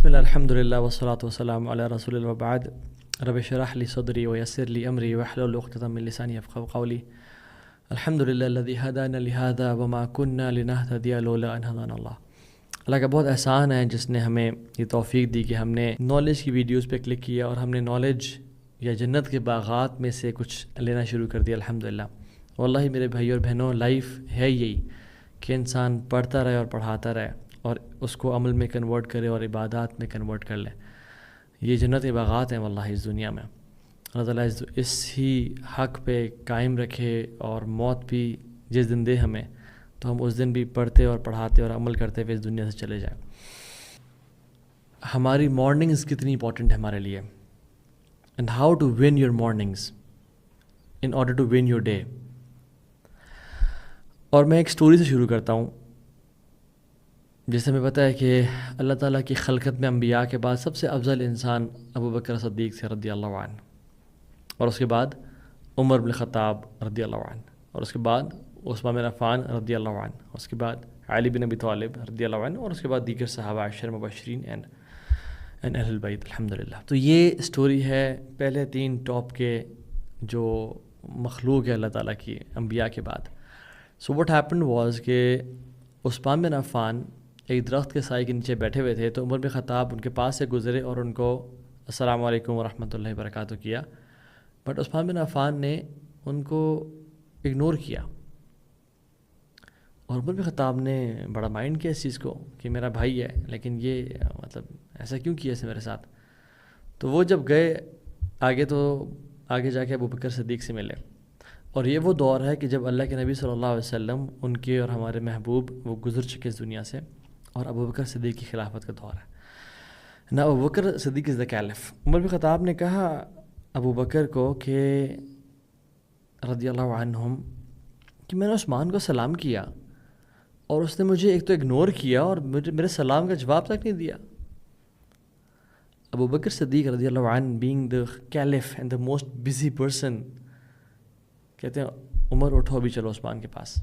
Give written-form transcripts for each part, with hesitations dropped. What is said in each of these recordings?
بسم اللہ الحمد للہ والصلاۃ والسلام علی رسول اللہ وبعد رب اشرح لی صدری ویسر لی امری واحلل عقدۃ من لسانی یفقهوا قولی الحمد للہ الذی ہدانا لہذا وما كنا لنهتدی لولا ان ہدانا اللہ۔ اللہ کا بہت احسان ہے جس نے ہمیں یہ توفیق دی کہ ہم نے نالج کی ویڈیوز پہ کلک کیا اور ہم نے نالج یا جنت کے باغات میں سے کچھ لینا شروع کر دیا الحمدللہ۔ واللہ میرے بھائی اور بہنوں، لائف ہے یہی کہ انسان پڑھتا رہے اور پڑھاتا رہے اور اس کو عمل میں کنورٹ کرے اور عبادات میں کنورٹ کر لے۔ یہ جنت کے باغات ہیں واللہ اس دنیا میں۔ اللہ تعالیٰ اس ہی حق پہ قائم رکھے اور موت بھی جس دن دے ہمیں تو ہم اس دن بھی پڑھتے اور پڑھاتے اور عمل کرتے ہوئے اس دنیا سے چلے جائیں۔ ہماری مارننگز کتنی امپورٹنٹ ہے ہمارے لیے، and how to win your mornings in order to win your day. اور میں ایک سٹوری سے شروع کرتا ہوں۔ جیسے ہمیں پتہ ہے کہ اللہ تعالیٰ کی خلقت میں انبیاء کے بعد سب سے افضل انسان ابو بکر صدیق سے رضی اللہ عنہ، اور اس کے بعد عمر بن خطاب رضی اللہ عنہ، اور اس کے بعد عثمان بن عفان رضی اللہ عنہ، اس کے بعد علی بن ابی طالب رضی اللہ عنہ، اور اس کے بعد دیگر صحابہ عشر مبشرین اینڈ اہل البیت الحمدللہ۔ تو یہ سٹوری ہے پہلے 3 ٹاپ کے جو مخلوق ہے اللہ تعالیٰ کی انبیاء کے بعد۔ سو واٹ ہیپنڈ واز کہ عثمان بن عفان ایک درخت کے سائے کے نیچے بیٹھے ہوئے تھے، تو عمر بن خطاب ان کے پاس سے گزرے اور ان کو السلام علیکم ورحمۃ اللہ وبرکاتہ کیا، بٹ عثمان بن عفان نے ان کو اگنور کیا، اور عمر بن خطاب نے بڑا مائنڈ کیا اس چیز کو کہ میرا بھائی ہے لیکن یہ مطلب ایسا کیوں کیا اس نے میرے ساتھ۔ تو وہ جب گئے آگے تو آگے جا کے ابو بکر صدیق سے ملے، اور یہ وہ دور ہے کہ جب اللہ کے نبی صلی اللہ علیہ وسلم ان کے اور ہمارے محبوب وہ گزر چکے اس دنیا سے، اور ابو بکر صدیق کی خلافت کا دور ہے نا۔ ابو بکر صدیق از دا کیلف۔ عمر بن خطاب نے کہا ابو بکر کو کہ رضی اللہ عنہم کہ میں نے عثمان کو سلام کیا اور اس نے مجھے ایک تو اگنور کیا اور میرے سلام کا جواب تک نہیں دیا۔ ابو بکر صدیق رضی اللہ عنہ being the caliph and the most busy person کہتے ہیں عمر اٹھو ابھی چلو عثمان کے پاس،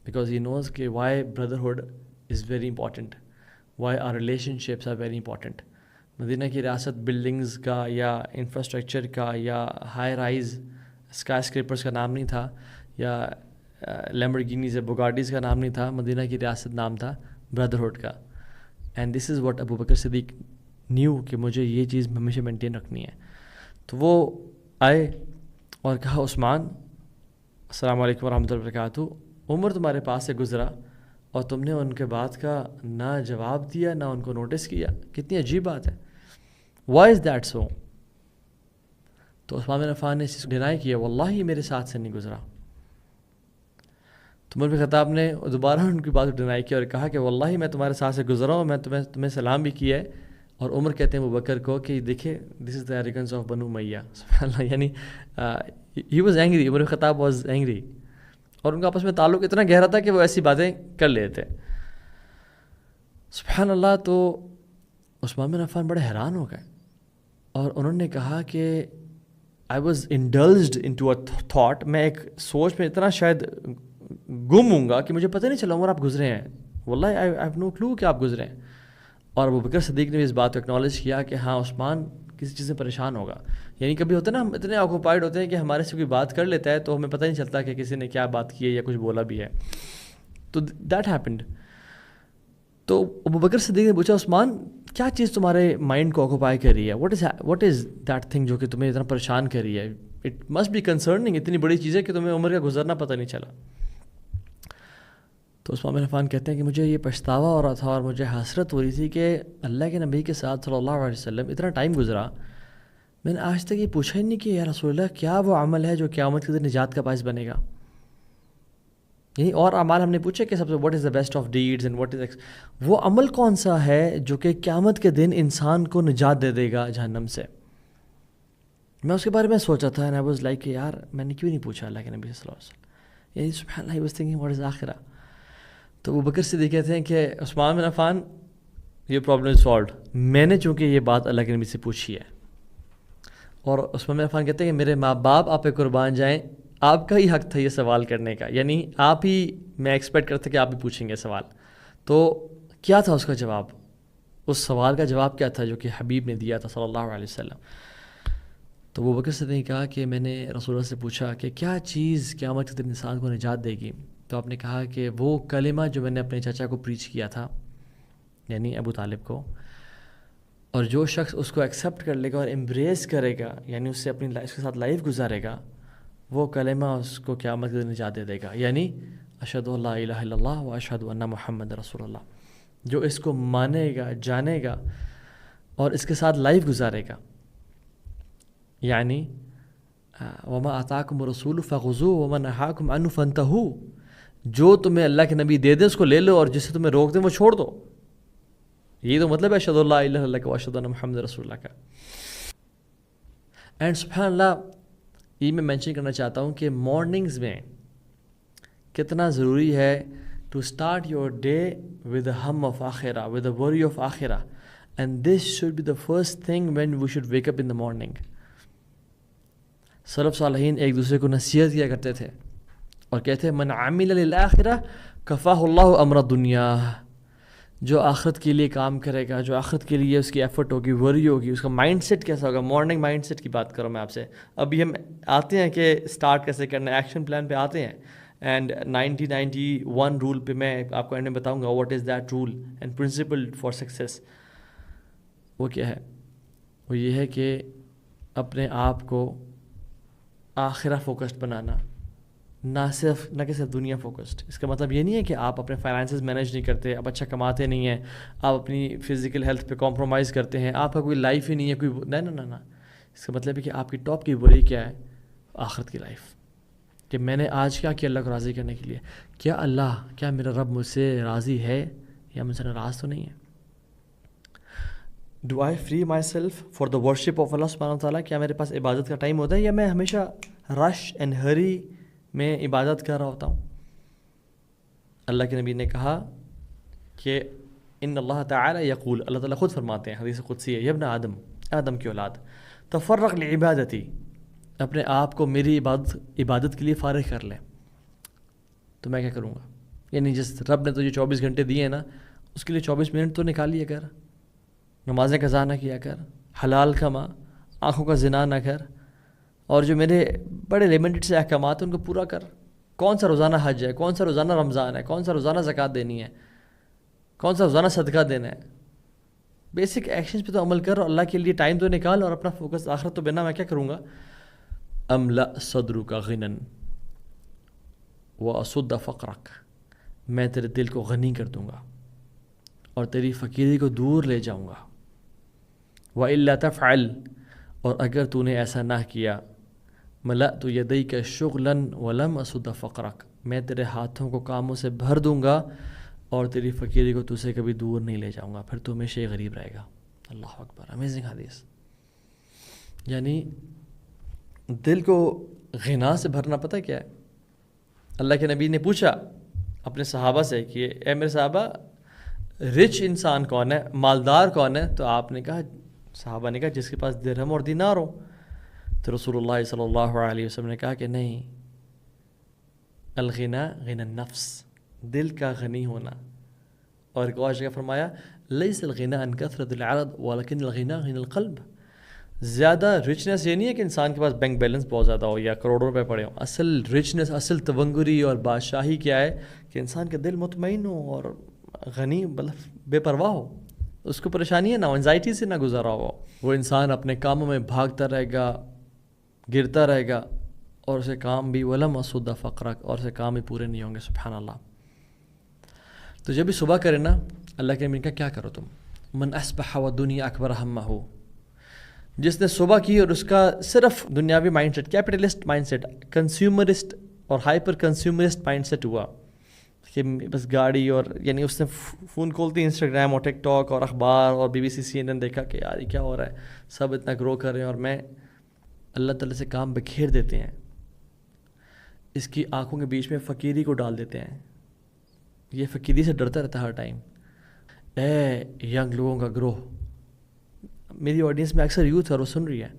بیکاز ہی نوز کہ why brotherhood is very important, why our relationships are very important۔ Medina کی ریاست بلڈنگز کا یا انفراسٹرکچر کا یا ہائی رائز اسکائی اسکریپرز کا نام نہیں تھا، یا لیمبورگینیز یا بوگاٹیز کا نام نہیں تھا، مدینہ کی ریاست نام تھا بردرہڈ کا۔ And this is what Abu Bakr Siddiq knew کہ مجھے یہ چیز ہمیشہ مینٹین رکھنی ہے۔ تو وہ آئے اور کہا عثمان السلام علیکم ورحمۃ اللہ وبرکاتہ، عمر تمہارے پاس سے گزرا اور تم نے ان کے بات کا نہ جواب دیا نہ ان کو نوٹس کیا، کتنی عجیب بات ہے، وائی از دیٹ سو؟ تو عثمان بن عفان نے اس کو ڈینائی کیا، واللہ یہ میرے ساتھ سے نہیں گزرا۔ تو عمر بن خطاب نے دوبارہ ان کی بات کو ڈینائی کیا اور کہا کہ واللہ میں تمہارے ساتھ سے گزرا ہوں، میں تمہیں سلام بھی کیا ہے۔ اور عمر کہتے ہیں ابو بکر کو کہ دیکھے دس از دا ایروگنس آف بنو امیہ، سبحان اللہ، یعنی ہی واز اینگری، عمر بن خطاب واز اینگری، اور ان کا آپس میں تعلق اتنا گہرا تھا کہ وہ ایسی باتیں کر لیتے، سبحان اللہ۔ تو عثمان بن عفان بڑے حیران ہو گئے اور انہوں نے کہا کہ I was indulged into a thought, میں ایک سوچ میں اتنا شاید گم ہوں گا کہ مجھے پتہ نہیں چلا عمر آپ گزرے ہیں، واللہ آئی ہیو نو کلو کہ آپ گزرے ہیں۔ اور ابو بکر صدیق نے بھی اس بات کو اکنالج کیا کہ ہاں عثمان کسی چیز سے پریشان ہوگا، یعنی کبھی ہوتا ہے نا ہم اتنے آکوپائڈ ہوتے ہیں کہ ہمارے سے کوئی بات کر لیتا ہے تو ہمیں پتہ نہیں چلتا کہ کسی نے کیا بات کی ہے یا کچھ بولا بھی ہے، تو دیٹ ہیپنڈ۔ تو ابو بکر صدیق نے پوچھا عثمان کیا چیز تمہارے مائنڈ کو آکوپائی کر رہی ہے، واٹ از دیٹ تھنگ جو کہ تمہیں اتنا پریشان کر رہی ہے، اٹ مسٹ بی کنسرننگ، اتنی بڑی چیز ہے کہ تمہیں عمر کا گزرنا پتہ نہیں چلا۔ تو عثمان بن عفان کہتے ہیں کہ مجھے یہ پچھتاوا ہو رہا تھا اور مجھے حسرت ہو رہی تھی کہ اللہ کے نبی کے ساتھ صلی اللہ علیہ وسلم اتنا ٹائم گزرا، میں نے آج تک یہ پوچھا ہی نہیں کہ یا رسول اللہ کیا وہ عمل ہے جو قیامت کے دن نجات کا باعث بنے گا، یعنی اور اعمال ہم نے پوچھے کہ سب سے what is the best of deeds and what is وہ عمل کون سا ہے جو کہ قیامت کے دن انسان کو نجات دے دے گا جہنم سے۔ میں اس کے بارے میں سوچا تھا، اینڈ آئی واز لائک کہ یار میں نے کیوں نہیں پوچھا اللہ کے نبی صلی اللہ علیہ وسلم، یعنی سبحان اللہ، he was thinking what is آخرہ۔ تو وہ بکر صدیق کہتے ہیں کہ عثمان بن عفان یہ پرابلم از سالوڈ، میں نے چونکہ یہ بات اللہ کے نبی سے پوچھی ہے، اور عثمان بن عفان کہتے ہیں کہ میرے ماں باپ آپ پہ قربان جائیں، آپ کا ہی حق تھا یہ سوال کرنے کا، یعنی آپ ہی، میں ایکسپیکٹ کرتا کہ آپ بھی پوچھیں گے سوال۔ تو کیا تھا اس کا جواب؟ اس سوال کا جواب کیا تھا جو کہ حبیب نے دیا تھا صلی اللہ علیہ وسلم. تو ابو بکر صدیق نے کہا کہ میں نے رسول اللہ سے پوچھا کہ کیا چیز قیامت کے دن انسان کو نجات دے گی؟ تو آپ نے کہا کہ وہ کلمہ جو میں نے اپنے چچا کو پریچ کیا تھا، یعنی ابو طالب کو، اور جو شخص اس کو ایکسیپٹ کر لے گا اور امبریس کرے گا، یعنی اس سے اپنی اس کے ساتھ لائف گزارے گا، وہ کلمہ اس کو قیامت کے دن نجات دے دے گا. یعنی اشہد ان لا الہ الا اللہ و اشہد ان محمد رسول اللہ. جو اس کو مانے گا، جانے گا اور اس کے ساتھ لائف گزارے گا. یعنی وما آتاکم الرسول فخذوہ وما نہاکم عنہ فانتہوا. جو تمہیں اللہ کے نبی دے دیں اس کو لے لو، اور جسے تمہیں روک دیں وہ چھوڑ دو. یہ تو مطلب ہے اشہد ان لا الہ الا اللہ کا و اشہد ان محمد رسول اللہ کا. اینڈ سبحان اللہ، یہ میں مینشن کرنا چاہتا ہوں کہ مارننگز میں کتنا ضروری ہے to start your day with a ہم آف آخرہ، ود اے ورری آف آخرہ. And this should be the first thing when we should wake up in the morning. سلف صالحین ایک دوسرے کو نصیحت کیا کرتے تھے اور کہتے ہیں من عمل للآخرہ کفاہ اللہ امر دنیا. جو آخرت کے لیے کام کرے گا، جو آخرت کے لیے اس کی ایفرٹ ہوگی، وری ہوگی، اس کا مائنڈ سیٹ کیسا ہوگا. مارننگ مائنڈ سیٹ کی بات کروں میں آپ سے. ابھی ہم آتے ہیں کہ اسٹارٹ کیسے کرنا ہے، ایکشن پلان پہ آتے ہیں. اینڈ 90-91 رول پہ میں آپ کو اینڈ میں بتاؤں گا what is that rule and principle for success. وہ کیا ہے؟ وہ یہ ہے کہ اپنے آپ کو آخرہ فوکسڈ بنانا، نہ کہ صرف دنیا فوکسڈ. اس کا مطلب یہ نہیں ہے کہ آپ اپنے فائنانسز مینیج نہیں کرتے، آپ اچھا کماتے نہیں ہیں، آپ اپنی فزیکل ہیلتھ پہ کمپرومائز کرتے ہیں، آپ کا کوئی لائف ہی نہیں ہے کوئی. نہ. اس کا مطلب ہے کہ آپ کی ٹاپ کی وری کیا ہے؟ آخرت کی لائف. کہ میں نے آج کیا کیا اللہ کو راضی کرنے کے لیے. کیا میرا رب مجھ سے راضی ہے یا مجھ سے ناراض تو نہیں ہے؟ Do I free myself for the worship of اللہ سبحانہ و تعالیٰ. کیا میرے پاس عبادت کا ٹائم ہوتا ہے یا میں ہمیشہ رش اینڈ ہری میں عبادت کر رہا ہوتا ہوں؟ اللہ کے نبی نے کہا کہ ان اللہ تعالیٰ یقول، اللہ تعالیٰ خود فرماتے ہیں، حدیث قدسی ہے، یا ابن آدم کی اولاد تفرغ لعبادتی، اپنے آپ کو میری عبادت کے لیے فارغ کر لیں. تو میں کیا کروں گا؟ یعنی جس رب نے تجھے 24 گھنٹے دیے ہیں نا، اس کے لیے 24 منٹ تو نکال لیا کر. نمازیں قضا نہ کیا کر، حلال کما، آنکھوں کا زنا نہ کر، اور جو میرے بڑے لمیٹڈ سے احکامات ہیں ان کو پورا کر. کون سا روزانہ حج ہے، کون سا روزانہ رمضان ہے، کون سا روزانہ زکوٰۃ دینی ہے، کون سا روزانہ صدقہ دینا ہے. بیسک ایکشنز پہ تو عمل کر، اور اللہ کے لیے ٹائم تو نکال، اور اپنا فوکس آخرت تو بنا. میں کیا کروں گا؟ املا صدرک غنن واسد فقرک، میں تیرے دل کو غنی کر دوں گا اور تیری فقیری کو دور لے جاؤں گا. وَإِلَّا تَفْعَلْ، اور اگر تو نے ایسا نہ کیا، ملأت یدیک شغلا ولم اسد فقرک، میں تیرے ہاتھوں کو کاموں سے بھر دوں گا اور تیری فقیری کو تجھ سے کبھی دور نہیں لے جاؤں گا، پھر تو ہمیشہ ہی غریب رہے گا. اللہ اکبر، امیزنگ حدیث. یعنی دل کو غنا سے بھرنا پتہ کیا ہے؟ اللہ کے نبی نے پوچھا اپنے صحابہ سے کہ اے میرے صحابہ، رچ انسان کون ہے، مالدار کون ہے؟ تو آپ نے کہا، صحابہ نے کہا جس کے پاس درہم اور دینار ہو. تو رسول اللہ صلی اللہ علیہ وسلم نے کہا کہ نہیں، الغنا غنى النفس، دل کا غنی ہونا. اور ایک اور جگہ فرمایا لیس الغنى عن کثرة العرض ولكن الغنى غنى القلب. زیادہ رچنس یہ نہیں ہے کہ انسان کے پاس بینک بیلنس بہت زیادہ ہو یا کروڑوں روپے پڑے ہوں. اصل رچنس، اصل تونگری اور بادشاہی کیا ہے؟ کہ انسان کا دل مطمئن ہو اور غنی، بے پرواہ ہو، اس کو پریشانی ہے نہ، انزائٹی سے نہ گزارا ہو. وہ انسان اپنے کاموں میں بھاگتا رہے گا، گرتا رہے گا، اور اسے کام بھی ولم اسد فقرک، اور اسے کام بھی پورے نہیں ہوں گے. سبحان اللہ. تو جب بھی صبح کرے نا، اللہ کے نبی کا کیا کرو تم؟ من اصبح والدنیا اکبر ہمہ، جس نے صبح کی اور اس کا صرف دنیاوی mindset, capitalist mindset, consumerist اور ہائپر کنزیومرسٹ مائنڈ سیٹ ہوا کہ بس گاڑی، اور یعنی اس نے فون کھولتی انسٹاگرام اور ٹک ٹاک اور اخبار اور BBC CNN دیکھا کہ یار یہ کیا ہو رہا ہے، سب اتنا گرو کر رہے ہیں اور میں، اللہ تعالیٰ سے کام بکھیر دیتے ہیں. اس کی آنکھوں کے بیچ میں فقیری کو ڈال دیتے ہیں. یہ فقیری سے ڈرتا رہتا ہے ہر ٹائم. اے ینگ لوگوں کا گروہ، میری آڈینس میں اکثر یوتھ اور وہ سن رہی ہے،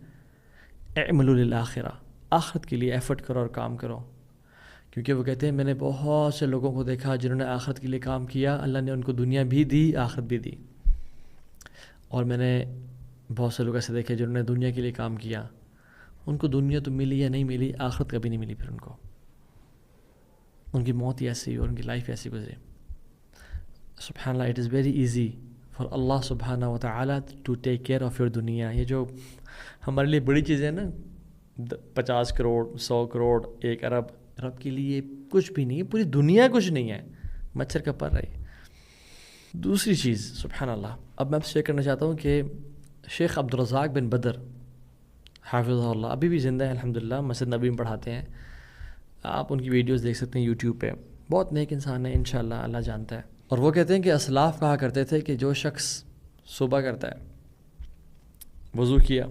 اعملوا للآخرہ، آخرت کے لیے ایفرٹ کرو اور کام کرو. کیونکہ وہ کہتے ہیں میں نے بہت سے لوگوں کو دیکھا جنہوں نے آخرت کے لیے کام کیا، اللہ نے ان کو دنیا بھی دی، آخرت بھی دی. اور میں نے بہت سے لوگ ایسے دیکھے جنہوں نے دنیا کے لیے کام کیا، ان کو دنیا تو ملی یا نہیں ملی، آخرت کبھی نہیں ملی، پھر ان کو ان کی موت ہی ایسی اور ان کی لائف ایسی گزری. سبحان اللہ، it is very easy for اللہ سبحانہ و تعالیٰ to take care of your دنیا. یہ جو ہمارے لیے بڑی چیزیں ہیں نا، 50 کروڑ، 100 کروڑ، 1 ارب، رب کے لیے کچھ بھی نہیں ہے، پوری دنیا کچھ نہیں ہے، مچھر کا پر رہی. دوسری چیز سبحان اللہ، اب میں آپ سے شیئر کرنا چاہتا ہوں کہ شیخ عبدالرزاق بن بدر حافظہ اللہ ابھی بھی زندہ ہیں الحمدللہ، مسجد نبوی میں پڑھاتے ہیں. آپ ان کی ویڈیوز دیکھ سکتے ہیں یوٹیوب پہ. بہت نیک انسان ہے انشاءاللہ، اللہ جانتا ہے. اور وہ کہتے ہیں کہ اسلاف کہا کرتے تھے کہ جو شخص صبح کرتا ہے، وضو کیا،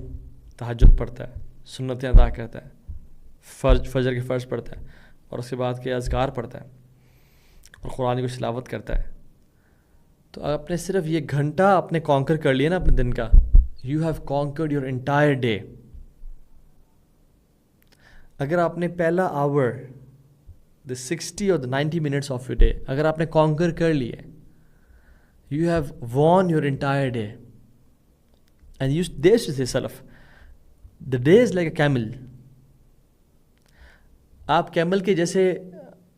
تہجد پڑھتا ہے، سنتیں ادا کرتا ہے، فجر کے فرض پڑھتا ہے، اور اس کے بعد کے اذکار پڑھتا ہے اور قرآن کی تلاوت کرتا ہے، تو آپ نے صرف یہ گھنٹہ اپنے کانکر کر لیا نا اپنے دن کا، you have conquered your entire day. اگر آپ نے پہلا آور، the 60 or the 90 minutes of your day اگر آپ نے کانکر کر لیے، you have won your entire day. And they used to say salaf, the day is like a camel. آپ کیمل کے جیسے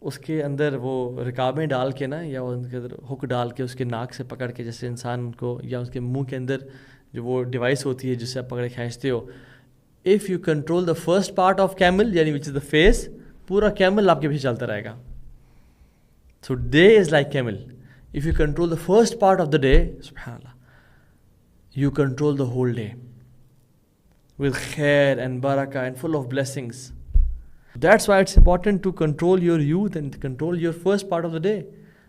اس کے اندر وہ رکابیں ڈال کے نا، یا ان کے اندر ہک ڈال کے اس کے ناک سے پکڑ کے، جیسے انسان کو، یا اس کے منہ کے اندر جو وہ ڈیوائس ہوتی ہے جس سے آپ پکڑے کھینچتے ہو، if you control the first part of camel یعنی which is the face، پورا کیمل آپ کے پیچھے چلتا رہے گا. So day is like camel. If you control the first part of the day, subhanallah, you control the whole day with khair and barakah and full of blessings. That's why it's important to control your youth and control your first part of the day.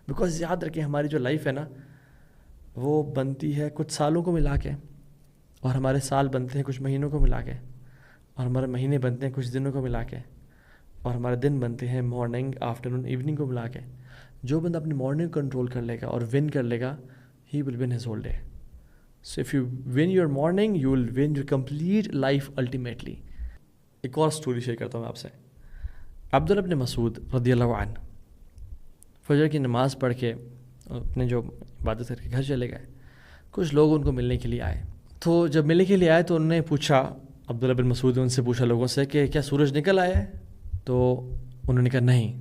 Because یاد رکھیں ہماری جو life ہے نا، وہ بنتی ہے کچھ سالوں کو ملا کے، اور ہمارے سال بنتے ہیں کچھ مہینوں کو ملا کے، اور ہمارے مہینے بنتے ہیں کچھ دنوں کو ملا کے، اور ہمارے دن بنتے ہیں مارننگ، آفٹرنون، ایوننگ کو ملا کے. جو بندہ اپنی مارننگ کنٹرول کر لے گا اور ون کر لے گا، he will win his whole day. So if you win your morning, you will win your complete life ultimately. ایک اور اسٹوری شیئر کرتا ہوں آپ سے. عبداللہ بن مسعود رضی اللہ عنہ فجر کی نماز پڑھ کے اپنے جو عبادت کر کے گھر چلے گئے. کچھ لوگ ان کو ملنے کے لیے آئے. تو جب ملنے کے لیے آئے تو انہوں نے پوچھا، عبداللہ بن مسعود نے ان سے پوچھا لوگوں سے کہ کیا سورج نکل آیا ہے؟ تو انہوں نے کہا نہیں.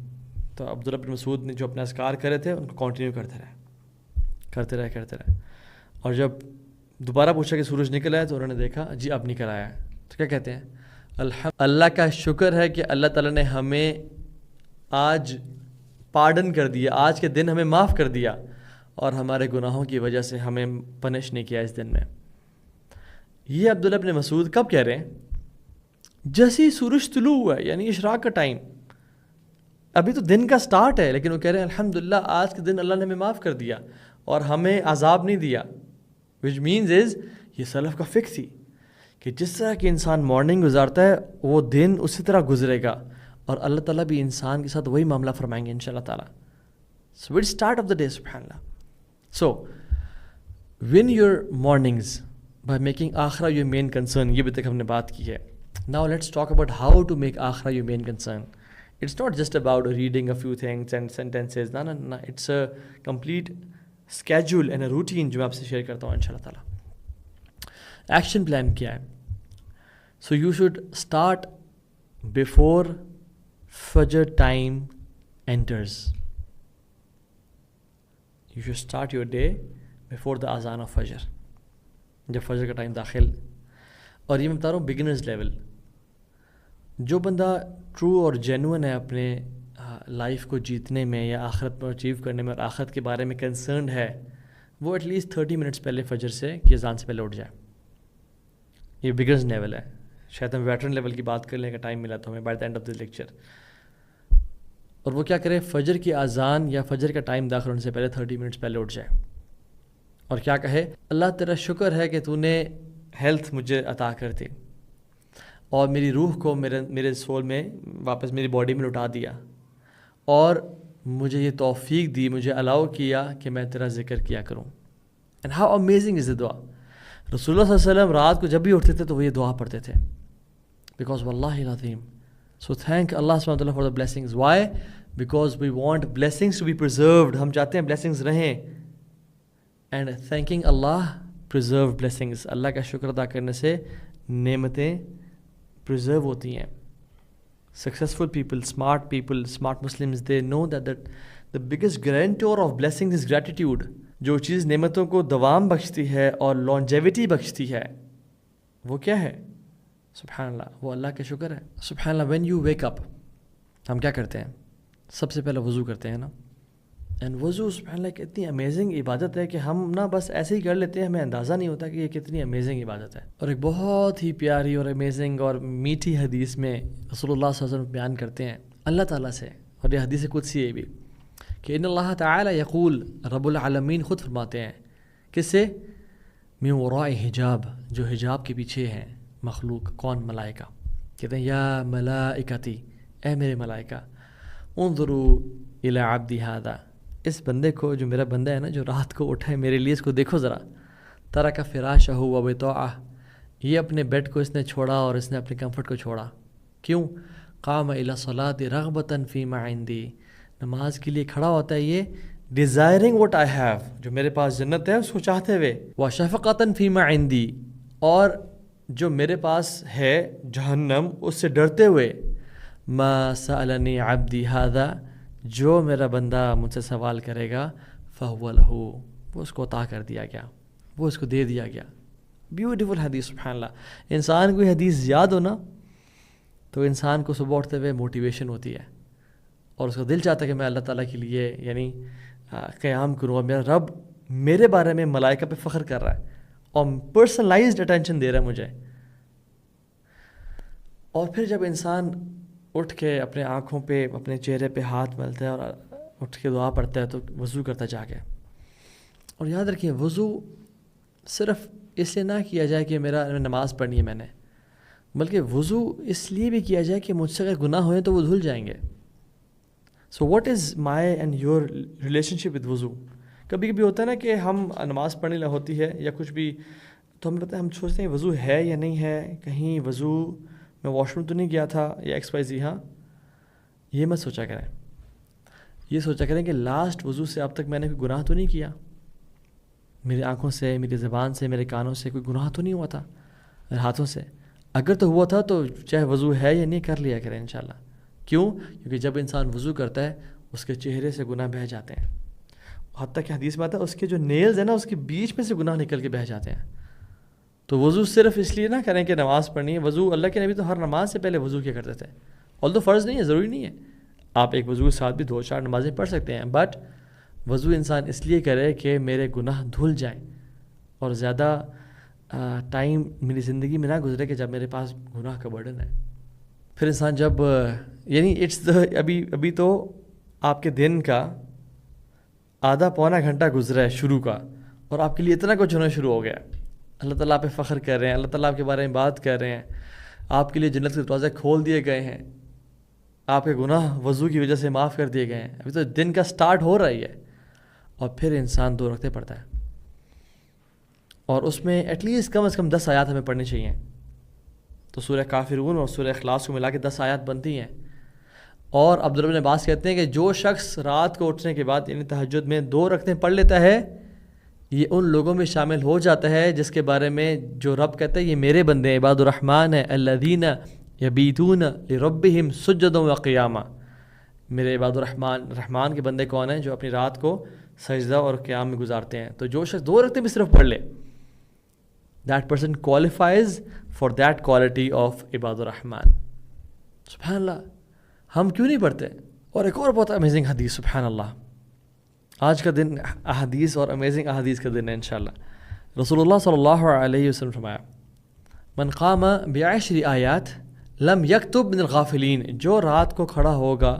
تو عبداللہ بن مسعود نے جو اپنے اذکار کرے تھے ان کو کنٹینیو کرتے رہے. اور جب دوبارہ پوچھا کہ سورج نکل آیا تو انہوں نے دیکھا جی اب نکل آیا ہے. تو کیا کہتے ہیں؟ اللہ کا شکر ہے کہ اللہ تعالیٰ نے ہمیں آج پارڈن کر دیا، آج کے دن ہمیں معاف کر دیا، اور ہمارے گناہوں کی وجہ سے ہمیں پنش نہیں کیا اس دن میں. یہ عبداللہ بن مسعود کب کہہ رہے ہیں؟ جیسے ہی سورج طلوع ہوا ہے، یعنی اشراق کا ٹائم، ابھی تو دن کا سٹارٹ ہے، لیکن وہ کہہ رہے ہیں الحمدللہ آج کے دن اللہ نے ہمیں معاف کر دیا اور ہمیں عذاب نہیں دیا. وچ مینز از، یہ سلف کا فکر تھی کہ جس طرح کہ انسان مارننگ گزارتا ہے وہ دن اسی طرح گزرے گا، اور اللہ تعالیٰ بھی انسان کے ساتھ وہی معاملہ فرمائیں گے انشاءاللہ تعالیٰ. So it start of the day سبحان اللہ. So win your mornings by making آخرہ یور مین کنسرن. یہ بھی تک ہم نے بات کی ہے. Now let's talk about how to make akhira your main concern. It's not just about reading a few things and sentences. No. It's a complete schedule and a routine جو میں آپ سے شیئر کرتا ہوں انشاءاللہ تعالیٰ. ایکشن پلان کیا ہے؟ So you should start before Fajr time enters. You should start your day before the azan of Fajr. جب فجر کا ٹائم داخل. اور یہ میں بتا رہا ہوں بگنرز لیول. جو بندہ ٹرو اور جینوئن ہے اپنے لائف کو جیتنے میں یا آخرت میں اچیو کرنے میں اور آخرت کے بارے میں کنسرنڈ ہے، وہ ایٹ لیسٹ 30 منٹس پہلے فجر سے کی اذان سے پہلے اٹھ جائے. یہ بگنرز لیول ہے. شاید ہم ویٹرن لیول کی بات کرنے کا ٹائم ملا تو ہمیں by the and of the lecture. اور وہ کیا کرے؟ فجر کی اذان یا فجر کا ٹائم داخل ہونے سے پہلے 30 منٹس پہلے اٹھ جائے اور کیا کہے؟ اللہ تیرا شکر ہے کہ تو نے ہیلتھ مجھے عطا کر دی اور میری روح کو میرے سول میں واپس میری باڈی میں لٹا دیا، اور مجھے یہ توفیق دی، مجھے الاؤ کیا کہ میں تیرا ذکر کیا کروں. اینڈ ہاؤ امیزنگ از دا دعا. رسول اللہ صلی اللہ علیہ وسلم رات کو جب بھی اٹھتے تھے تو وہ یہ دعا پڑھتے تھے. بیکاز واللہ العظیم. سو تھینک اللہ سبحانہ وتعالیٰ for the blessings. Why? Because we want blessings to be preserved. ہم چاہتے ہیں بلیسنگز رہیں. اینڈ تھینکنگ اللہ preserve blessings. اللہ کا شکر ادا کرنے سے نعمتیں preserve ہوتی ہیں. Successful people, smart Muslims, they know that the biggest guarantor of blessings is gratitude. جو چیز نعمتوں کو دوام بخشتی ہے اور longevity بخشتی ہے وہ کیا ہے؟ سبحان اللہ، وہ اللہ کا شکر ہے. سبحان اللہ. when you wake up ہم کیا کرتے ہیں؟ سب سے پہلے وضو کرتے ہیں نا. اینڈ وضو سبحان اللہ ایک اتنی امیزنگ عبادت ہے کہ ہم نا بس ایسے ہی کر لیتے ہیں، ہمیں اندازہ نہیں ہوتا کہ یہ کتنی امیزنگ عبادت ہے. اور ایک بہت ہی پیاری اور امیزنگ اور میٹھی حدیث میں رسول اللہ صلی اللہ علیہ وسلم بیان کرتے ہیں اللہ تعالیٰ سے، اور یہ حدیث قدسی ہے بھی، کہ ان اللہ تعالی یقول، رب العالمین خود فرماتے ہیں کس سے؟ من وراء حجاب، جو حجاب کے پیچھے ہیں مخلوق. کون؟ ملائکہ. کہتے ہیں یا ملائکتی، اے میرے ملائکہ، انظروا الی عبدی ھذا، اس بندے کو، جو میرا بندہ ہے نا، جو رات کو اٹھا ہے میرے لیے، اس کو دیکھو ذرا. ترک فراشہ و بطاعہ، یہ اپنے بیڈ کو اس نے چھوڑا اور اس نے اپنے کمفرٹ کو چھوڑا. کیوں؟ قام الی الصلاۃ رغبۃ فیما عندی، نماز کے لیے کھڑا ہوتا ہے یہ ڈیزائرنگ واٹ آئی ہیو، جو میرے پاس جنت ہے اس کو چاہتے ہوئے. وشفقۃ فیما عندی، اور جو میرے پاس ہے جہنم اس سے ڈرتے ہوئے. ما سألنی عبدی ھذا، جو میرا بندہ مجھ سے سوال کرے گا فہو لہ، وہ اس کو عطا کر دیا گیا، وہ اس کو دے دیا گیا. بیوٹیفل حدیث. سبحان اللہ. انسان کو یہ حدیث یاد ہونا تو انسان کو صبح اٹھتے ہوئے موٹیویشن ہوتی ہے، اور اس کا دل چاہتا ہے کہ میں اللہ تعالیٰ کے لیے یعنی قیام کروں، اور میرا رب میرے بارے میں ملائکہ پہ فخر کر رہا ہے اور پرسنلائزڈ اٹینشن دے رہا ہے مجھے. اور پھر جب انسان اٹھ کے اپنے آنکھوں پہ، اپنے چہرے پہ ہاتھ ملتا ہے اور اٹھ کے دعا پڑھتا ہے تو وضو کرتا جا کے. اور یاد رکھیے وضو صرف اس لیے نہ کیا جائے کہ میرا نماز پڑھنی ہے میں نے، بلکہ وضو اس لیے بھی کیا جائے کہ مجھ سے اگر گناہ ہوئے تو وہ دھل جائیں گے. So what is my and your relation ship with وضو؟ کبھی کبھی ہوتا ہے نا کہ ہم نماز پڑھنے ہوتی ہے یا کچھ بھی، تو ہمیں پتہ ہے، ہم سوچتے ہیں وضو ہے یا نہیں ہے، کہیں وضو میں واش روم تو نہیں گیا تھا یا ایکس وائی زی. ہاں، یہ مت سوچا کریں. یہ سوچا کریں کہ لاسٹ وضو سے اب تک میں نے کوئی گناہ تو نہیں کیا، میری آنکھوں سے، میری زبان سے، میرے کانوں سے کوئی گناہ تو نہیں ہوا تھا، میرے ہاتھوں سے. اگر تو ہوا تھا تو چاہے وضو ہے یا نہیں کر لیا کریں انشاءاللہ. کیوں؟ کیونکہ جب انسان وضو کرتا ہے اس کے چہرے سے گناہ بہہ جاتے ہیں، حتیٰ کہ حدیث میں آتا ہے اس کے جو نیلز ہیں نا اس کے بیچ میں سے گناہ نکل کے بہہ جاتے ہیں. تو وضو صرف اس لیے نہ کریں کہ نماز پڑھنی ہے. وضو اللہ کے نبی تو ہر نماز سے پہلے وضو کیا کرتے تھے، اور تو فرض نہیں ہے، ضروری نہیں ہے. آپ ایک وضو کے ساتھ بھی 2-4 نمازیں پڑھ سکتے ہیں، بٹ وضو انسان اس لیے کرے کہ میرے گناہ دھل جائیں اور زیادہ ٹائم میری زندگی میں نہ گزرے کہ جب میرے پاس گناہ کا برڈن ہے. پھر انسان جب یعنی ابھی تو آپ کے دن کا آدھا پونا گھنٹہ گزرا ہے شروع کا، اور آپ کے لیے اتنا کچھ ہونا شروع ہو گیا. اللہ تعالیٰ پہ فخر کر رہے ہیں، اللہ تعالیٰ کے بارے میں بات کر رہے ہیں، آپ کے لیے جنت کے دروازے کھول دیے گئے ہیں، آپ کے گناہ وضو کی وجہ سے معاف کر دیے گئے ہیں. ابھی تو دن کا سٹارٹ ہو رہی ہے، اور پھر انسان 2 رکعتیں پڑھتا ہے، اور اس میں ایٹ لیسٹ کم از کم 10 آیات ہمیں پڑھنی چاہیے. تو سورہ کافرون اور سورہ اخلاص کو ملا کے 10 آیات بنتی ہیں. اور عبداللہ بن عباس کہتے ہیں کہ جو شخص رات کو اٹھنے کے بعد یعنی تہجد میں 2 رکعتیں پڑھ لیتا ہے، یہ ان لوگوں میں شامل ہو جاتا ہے جس کے بارے میں جو رب کہتا ہے یہ میرے بندے عباد الرحمن ہیں، الذین یبیتون لربہم سجدا وقیاما. میرے عباد رحمان کے بندے کون ہیں؟ جو اپنی رات کو سجدہ اور قیام میں گزارتے ہیں. تو جو شخص 2 رکعتیں بھی صرف پڑھ لے، that person qualifies for that quality of عباد الرحمن. سبحان اللہ. ہم کیوں نہیں پڑھتے؟ اور ایک اور بہت امیزنگ حدیث، سبحان اللہ. آج کا دن احادیث اور امیزنگ احادیث کا دن ہے انشاءاللہ. رسول اللہ صلی اللہ علیہ وسلم فرمایا من قام ب10 آیات لم یکتب من الغافلین، جو رات کو کھڑا ہوگا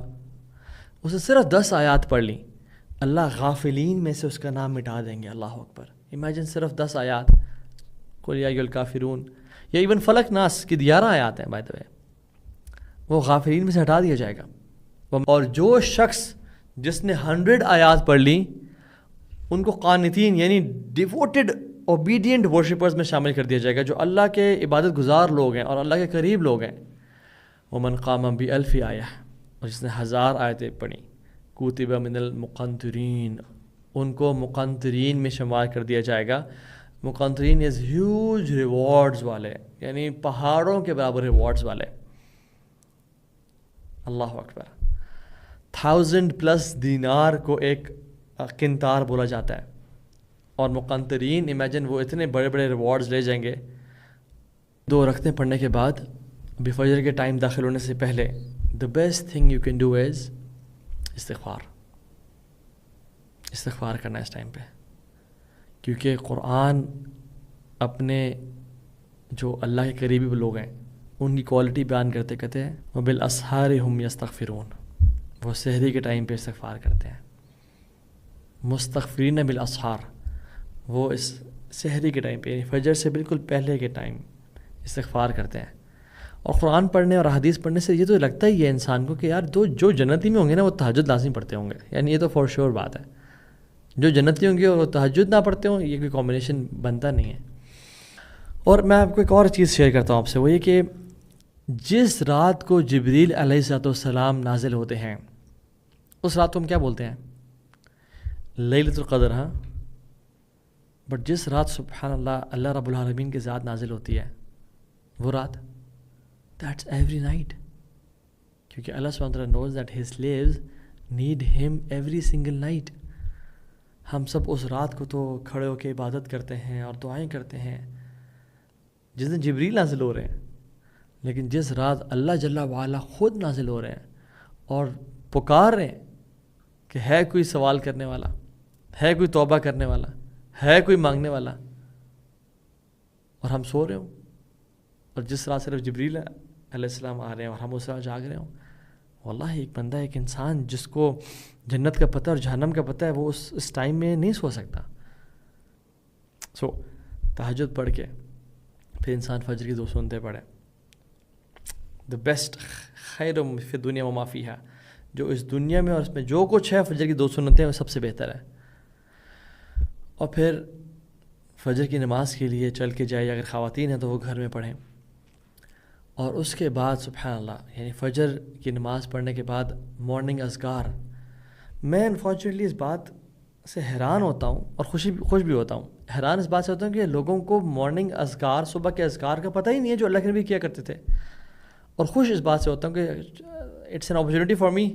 اسے صرف 10 آیات پڑھ لیں، اللہ غافلین میں سے اس کا نام مٹا دیں گے. اللہ اکبر. امیجن صرف 10 آیات، قل یا ایھا الکافرون، یا ایون فلق ناس کی 11 آیات ہیں بائی دا وے، وہ غافلین میں سے ہٹا دیا جائے گا. اور جو شخص جس نے 100 آیات پڑھ لی ان کو قانتین یعنی ڈیووٹڈ اوبیڈینٹ ورشپرز میں شامل کر دیا جائے گا، جو اللہ کے عبادت گزار لوگ ہیں اور اللہ کے قریب لوگ ہیں. ومن قام ب1000 آیہ، اور جس نے 1000 آیتیں پڑھیں، کتب من المقنطرین، ان کو مقنطرین میں شمار کر دیا جائے گا. مقنطرین از ہیوج ریوارڈز والے، یعنی پہاڑوں کے برابر ریوارڈز والے. اللہ اکبر. 1000+ دینار کو ایک قنطار بولا جاتا ہے، اور مقنطرین امیجن وہ اتنے بڑے بڑے ریوارڈز لے جائیں گے. 2 رکعتیں پڑھنے کے بعد ابھی فجر کے ٹائم داخل ہونے سے پہلے the best thing you can do is استغفار کرنا اس ٹائم پہ، کیونکہ قرآن اپنے جو اللہ کے قریبی لوگ ہیں ان کی کوالٹی بیان کرتے کہتے ہیں وبالاسحار ہم یستغفرون، وہ سحری کے ٹائم پہ استغفار کرتے ہیں. مستغفرین بالاسحار، وہ اس سحری کے ٹائم پہ یعنی فجر سے بالکل پہلے کے ٹائم استغفار کرتے ہیں. اور قرآن پڑھنے اور حدیث پڑھنے سے یہ تو لگتا ہی ہے انسان کو کہ یار جو جنتی میں ہوں گے نا وہ تہجد لازمی پڑھتے ہوں گے، یعنی یہ تو فور شیور بات ہے. جو جنتی ہوں گے اور وہ تہجد نہ پڑھتے ہوں، یہ کوئی کمبینیشن بنتا نہیں ہے. اور میں آپ کو ایک اور چیز شیئر کرتا ہوں آپ سے، وہ یہ کہ جس رات کو جبریل علیہ السلام نازل ہوتے ہیں اس رات کو ہم کیا بولتے ہیں؟ لیلۃ القدر. ہاں، بٹ جس رات سبحان اللہ رب العالمین کی ذات نازل ہوتی ہے وہ رات دیٹس ایوری نائٹ، کیونکہ اللہ سبحانہ وتعالیٰ knows that his slaves need him every single night. ہم سب اس رات کو تو کھڑے ہو کے عبادت کرتے ہیں اور دعائیں کرتے ہیں جس دن جبریل نازل ہو رہے ہیں، لیکن جس رات اللہ جل وعلا خود نازل ہو رہے ہیں اور پکار رہے ہیں کہ ہے کوئی سوال کرنے والا، ہے کوئی توبہ کرنے والا، ہے کوئی مانگنے والا، اور ہم سو رہے ہوں، اور جس رات صرف جبریل علیہ السلام آ رہے ہیں اور ہم اس رات جاگ رہے ہوں. واللہ ایک بندہ، ایک انسان جس کو جنت کا پتہ اور جہنم کا پتہ ہے، وہ اس ٹائم میں نہیں سو سکتا. سو تہجد پڑھ کے پھر انسان فجر کی 2 سنتیں پڑھے. دا بیسٹ خیر فی الدنیا وما فیہا، جو اس دنیا میں اور اس میں جو کچھ ہے فجر کی 2 سنتیں وہ سب سے بہتر ہے. اور پھر فجر کی نماز کے لیے چل کے جائے، اگر خواتین ہیں تو وہ گھر میں پڑھیں. اور اس کے بعد سبحان اللہ، یعنی فجر کی نماز پڑھنے کے بعد مارننگ اذکار. میں انفارچونیٹلی اس بات سے حیران ہوتا ہوں اور خوش بھی ہوتا ہوں. حیران اس بات سے ہوتا ہوں کہ لوگوں کو مارننگ اذکار، صبح کے اذکار کا پتہ ہی نہیں ہے جو اللہ کے نبی کیا کرتے تھے. اور خوش اس بات سے ہوتا ہوں کہ it's an opportunity for me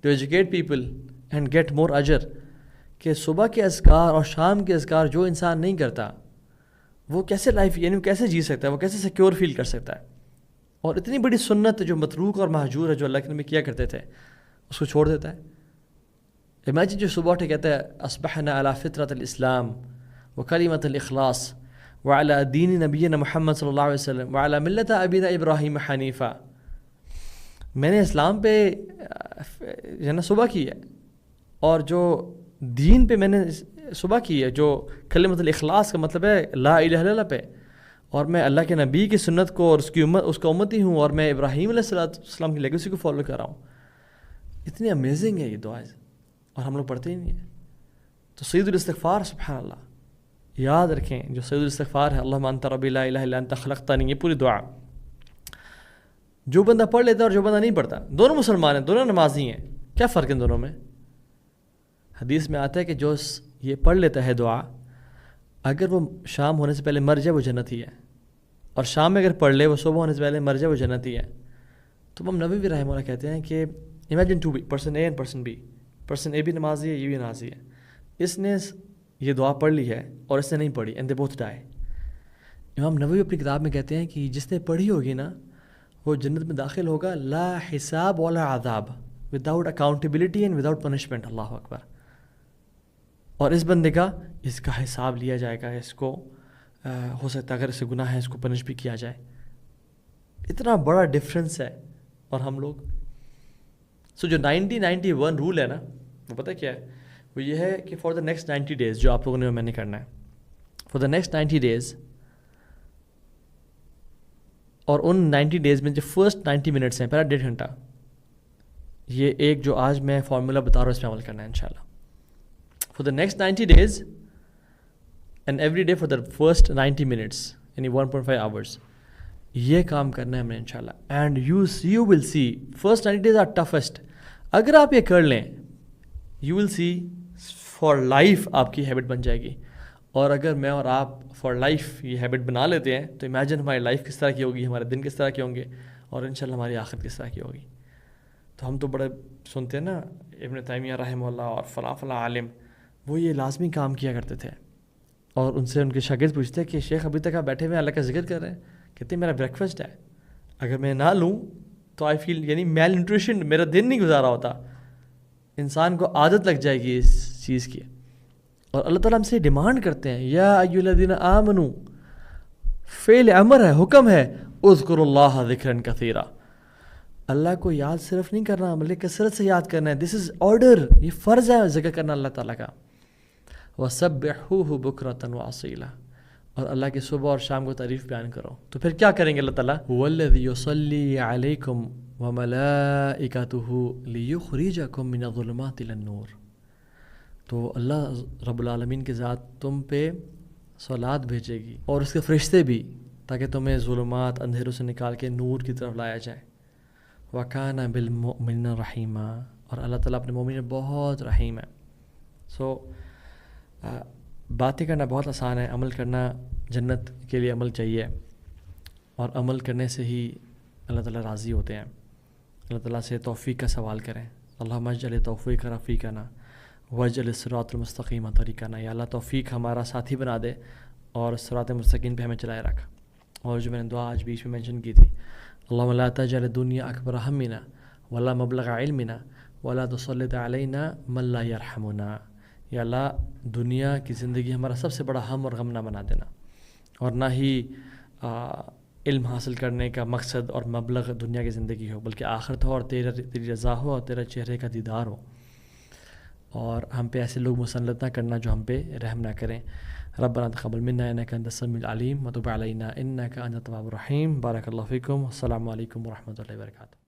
to educate people and get more اجر، کہ صبح کے اذکار اور شام کے اذکار جو انسان نہیں کرتا وہ کیسے لائف، یعنی وہ کیسے جی سکتا ہے، وہ کیسے سیکیور فیل کر سکتا ہے. اور اتنی بڑی سنت جو متروک اور مہجور ہے جو اللہ کے نبی کیا کرتے تھے اس کو چھوڑ دیتا ہے. امیجن جو صبح اٹھے کہتا ہے اصبحنا علی فطرۃ الاسلام وکلمۃ الاخلاص وعلی دین نبینا محمد صلی اللہ علیہ وسلم وعلی ملت ابینا ابراہیم حنیفہ. میں نے اسلام پہ جو ہے نا صبح کی ہے، اور جو دین پہ میں نے صبح کی ہے جو کلمۃ الاخلاص کا مطلب ہے لا الہ الا اللہ پہ، اور میں اللہ کے نبی کی سنت کو اور اس کا امتی ہوں، اور میں ابراہیم علیہ السلام کی لیگیسی کو فالو کر رہا ہوں. اتنی امیزنگ ہے یہ دعائیں، اور ہم لوگ پڑھتے ہی نہیں ہیں. تو سید الاستغفار سبحان اللہ یاد رکھیں، جو سید الاستغفار ہے اللہم انت ربی لا الہ الا انت خلقتنی، یہ پوری دعا جو بندہ پڑھ لیتا ہے اور جو بندہ نہیں پڑھتا، دونوں مسلمان ہیں، دونوں نمازی ہیں، کیا فرق ہے دونوں میں؟ حدیث میں آتا ہے کہ جو یہ پڑھ لیتا ہے دعا، اگر وہ شام ہونے سے پہلے مر جائے وہ جنتی ہے، اور شام میں اگر پڑھ لے وہ صبح ہونے سے پہلے مر جائے وہ جنتی ہے. تو امام نووی رحمہ اللہ کہتے ہیں کہ imagine 2 person A and person B, person A بھی نمازی ہے، یہ بھی نمازی ہے. اس نے یہ دعا پڑھ لی ہے اور اس نے نہیں پڑھی، اینڈ دے بوتھ ڈائی. امام نووی اپنی کتاب میں کہتے ہیں کہ جس نے پڑھی ہوگی نا وہ جنت میں داخل ہوگا لا حساب ولا عذاب، without accountability and without punishment. اللہ اکبر. اور اس بندے کا اس کا حساب لیا جائے گا، اس کو ہو سکتا ہے اگر اسے گناہ ہے اس کو پنش بھی کیا جائے. اتنا بڑا ڈفرینس ہے. اور ہم لوگ جو 90-91 رول ہے نا، وہ پتہ کیا ہے؟ وہ یہ ہے کہ فار دا نیکسٹ 90 days جو آپ لوگوں نے میں نے کرنا ہے، فار دا نیکسٹ 90 days، اور ان 90 days میں جو فرسٹ 90 minutes ہیں، پہلا 1.5 گھنٹہ، یہ ایک جو آج میں فارمولا بتا رہا ہوں اس پہ عمل کرنا ہے انشاءاللہ. For the next 90 days and every day for the first 90 minutes یعنی 1.5 hours یہ کام کرنا ہے ہم نے انشاءاللہ. And you will see first 90 days are toughest. اگر آپ یہ کر لیں you will see for life آپ کی ہیبٹ بن جائے گی. اور اگر میں اور آپ فار لائف یہ ہیبٹ بنا لیتے ہیں تو امیجن ہماری لائف کس طرح کی ہوگی, ہمارے دن کس طرح کے ہوں گے, اور انشاءاللہ ہماری آخرت کس طرح کی ہوگی. تو ہم تو بڑے سنتے ہیں نا ابن تیمیہ رحمہ اللہ اور فلاں فلاں عالم, وہ یہ لازمی کام کیا کرتے تھے, اور ان سے ان کے شاگرد پوچھتے ہیں کہ شیخ ابھی تک آپ بیٹھے ہوئے اللہ کا ذکر کر رہے ہیں, کہتے ہیں میرا بریک فاسٹ ہے, اگر میں نہ لوں تو آئی فیل یعنی میل نیوٹریشن, میرا دن نہیں گزارا ہوتا. انسان کو عادت لگ جائے گی اس چیز کی. اور اللہ تعالیٰ ہم سے ڈیمانڈ کرتے ہیں یا ایھا الذین آمنوا, فعل امر ہے, حکم ہے, اذکروا اللہ ذکرا کثیرا, اللہ کو یاد صرف نہیں کرنا بلکہ کثرت سے یاد کرنا ہے. دس از آرڈر, یہ فرض ہے ذکر کرنا اللہ تعالیٰ کا. وَسَبِّحُوهُ بُكْرَةً وَأَصِيلًا, اور اللہ کی صبح اور شام کو تعریف بیان کرو. تو پھر کیا کریں گے اللہ تعالیٰ؟ وَالَّذِي يُصَلِّي عَلَيْكُمْ وَمَلَائِكَتُهُ لِيُخْرِجَكُم مِّنَ الظُّلُمَاتِ إِلَى النُّورِ. تو اللہ رب العالمین کی ذات تم پہ صلوات بھیجے گی اور اس کے فرشتے بھی, تاکہ تمہیں ظلمات اندھیروں سے نکال کے نور کی طرف لایا جائے. وَكَانَ بِالْمُؤْمِنِينَ رَحِيمًا, اور اللہ تعالیٰ اپنے مومن میں بہت رحیم ہے. سو باتیں کرنا بہت آسان ہے, عمل کرنا جنت کے لیے عمل چاہیے, اور عمل کرنے سے ہی اللہ تعالیٰ راضی ہوتے ہیں. اللہ تعالیٰ سے توفیق کا سوال کریں. اللہم اجعل توفیق رفیقنا واجعل الصراط المستقیم طریقنا, یا اللہ توفیق ہمارا ساتھی بنا دے اور صراط مستقیم پہ ہمیں چلائے رکھ. اور جو میں نے دعا آج بیچ میں مینشن کی تھی, اللہم لا تجعل الدنیا اکبر ہمنا ولا مبلغ علمنا ولا تسلط علینا من لا یرحمنا. یا اللہ دنیا کی زندگی ہمارا سب سے بڑا ہم اور غم نہ بنا دینا, اور نہ ہی علم حاصل کرنے کا مقصد اور مبلغ دنیا کی زندگی ہو, بلکہ آخرت ہو اور تیری رضا ہو اور تیرے چہرے کا دیدار ہو. اور ہم پہ ایسے لوگ مسلط نہ کرنا جو ہم پہ رحم نہ کریں. ربنا تقبل منا انک انت السمیع العلیم وتب علینا انک انت التواب الرحیم. بارک اللہ فیکم. السلام علیکم ورحمۃ اللہ وبرکاتہ.